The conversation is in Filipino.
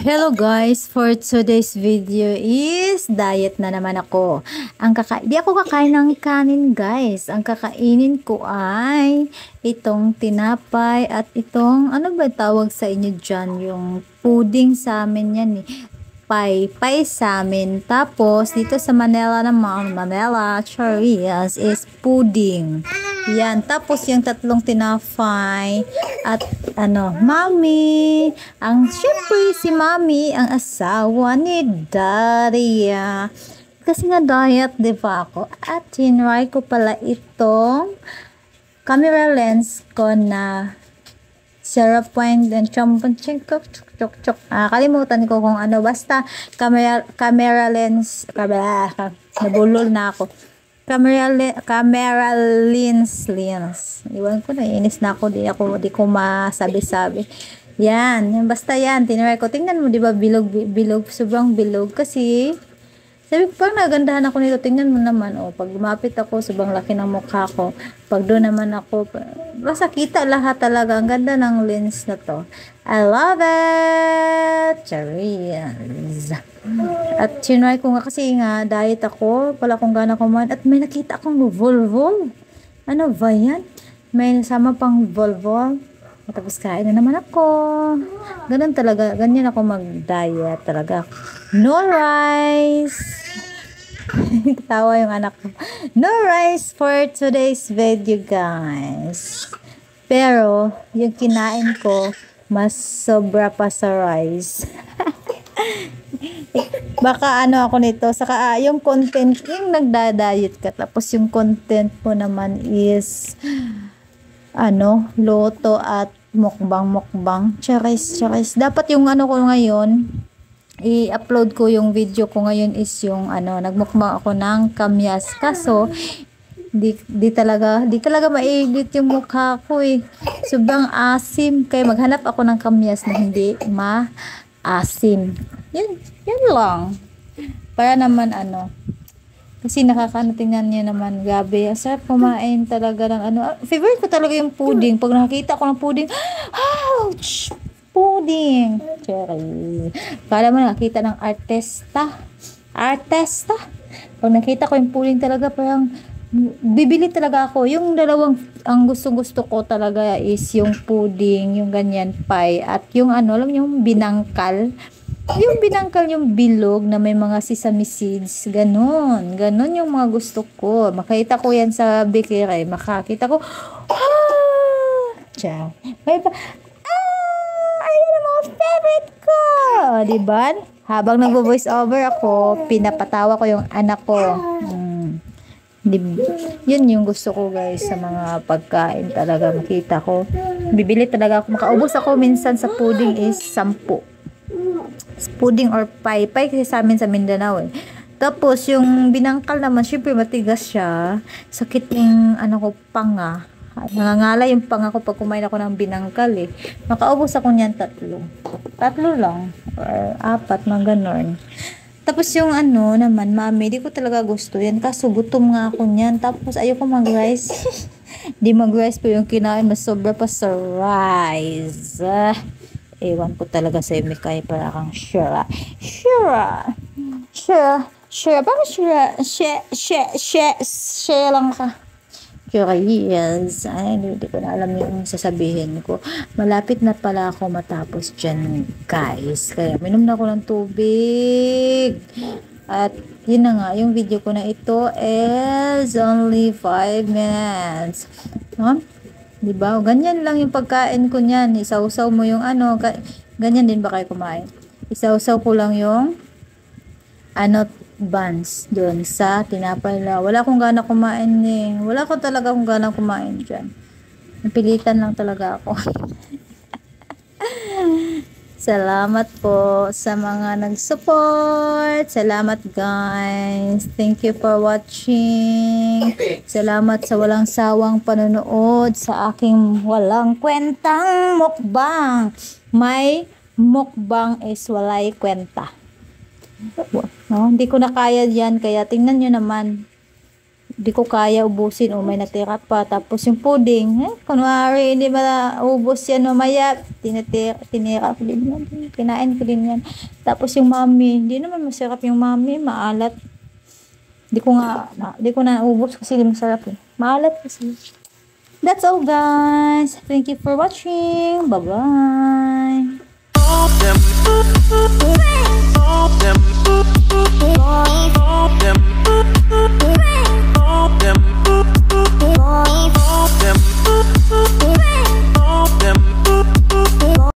Hello guys, for today's video is diet na naman ako. Di ako kakain ng kanin guys. Ang kakainin ko ay itong tinapay at itong ano ba tawag sa inyo dyan? Yung pudding sa amin yan eh. Pie sa amin. Tapos dito sa Manila naman, Manila Charias is pudding. Yan. Tapos yung tatlong tinapay at mami. Syempre si mami, ang asawa ni Daria. Kasi nga diet, di ba ako? At tinry ko pala itong camera lens ko na 0.1 kalimutan ko kung ano. Basta camera lens. Nabulol na ako. Camera lens. Iwan ko na, inis na ako. Di ko masabi-sabi. Yan. Basta yan. Tinry ko. Tingnan mo, di ba? Bilog. Sobrang bilog. Kasi, sabi ko, parang nagandahan ako nito. Tingnan mo naman. Pag lumapit ako, sobrang laki ng mukha ko. Pag doon naman ako, basta kita lahat talaga. Ang ganda ng lens na to. I love it! Charis! At tinry ko nga kasi nga, diet ako. Wala akong gana kumain. At may nakita akong volvol. Ano ba yan? May nasama pang volvol. Tapos kain na naman ako. Ganun talaga. Ganyan ako mag-diet talaga. No rice. Tawa yung anak ko. No rice for today's video, guys. Pero, yung kinain ko, mas sobra pa sa rice. Baka ako nito. Saka, yung content, yung nagda-diet ka. Tapos, yung content mo naman is, loto at mukbang. Charis. Dapat yung ko ngayon, i-upload ko yung video ko ngayon is yung nagmukbang ako ng kamyas. Kaso, di talaga ma-edit yung mukha ko eh. Sobrang asim. Kaya maghanap ako ng kamyas na hindi ma-asim. Yan lang. Para naman kasi tingnan niyo naman, gabi. Sarap kumain talaga ng favorite ko talaga yung pudding. Pag nakita ko ng pudding, ouch! Pudding. Cherry. Kala mo nakita ng artista. Pag nakita ko yung pudding talaga, parang bibili talaga ako. Yung dalawang, ang gusto ko talaga is yung pudding, yung ganyan pie, at yung alam yung binangkal. Yung binangkal, yung bilog na may mga sesame seeds. Ganon yung mga gusto ko. Makita ko yan sa bakery. Makakita ko, Ciao. May pa, ayun ang mga favorite ko. Diba? Habang nagvo-voice over ako, pinapatawa ko yung anak ko. Yun yung gusto ko guys sa mga pagkain talaga. Makita ko. Bibili talaga ako. Makaubos ako minsan sa pudding is 10. Pudding or pie. Pie kasi sa amin sa Mindanao eh. Tapos yung binangkal naman, syempre matigas siya. Sakit yung panga. Nangangala yung panga ko pag kumain ako ng binangkal eh. Makaubos ako niyan 3. 3 lang. Or 4, mga ganon. Tapos yung naman, mami, di ko talaga gusto yan. Kaso gutom nga ako niyan. Tapos ayoko mag-rice. Di mag-rice po yung kinain. Mas sobra pa sa rice. Ewan ko talaga sa Mikay. Para kang Shira. Bakit Shira lang ka? Yes. Ay, hindi ko na alam yung sasabihin ko. Malapit na pala ako matapos dyan, guys. Kaya, minom na ako ng tubig. At, yun na nga, yung video ko na ito is only 5 minutes. Diba? Ganyan lang yung pagkain ko niyan. Isawsaw mo yung ganyan din ba kayo kumain? Isawsaw ko lang yung buns doon sa tinapay na. Wala akong gana kumain eh. Wala ko talaga akong gana kumain dyan. Napilitan lang talaga ako. Salamat po sa mga nag-support. Salamat guys. Thank you for watching. Salamat sa walang sawang panonood sa aking walang kwentang mukbang. May mukbang is walay kwenta. Hindi ko na kaya yan, kaya tingnan nyo naman. Di ko kaya ubusin o may natira pa. Tapos yung pudding, kunwari hindi ba ubos yan mamaya, tinira ko din yan, kinain ko din yan. Tapos yung mami, hindi naman masarap yung mami, maalat. Di ko na ubos kasi di masarap eh. Maalat kasi. That's all guys. Thank you for watching. Bye-bye.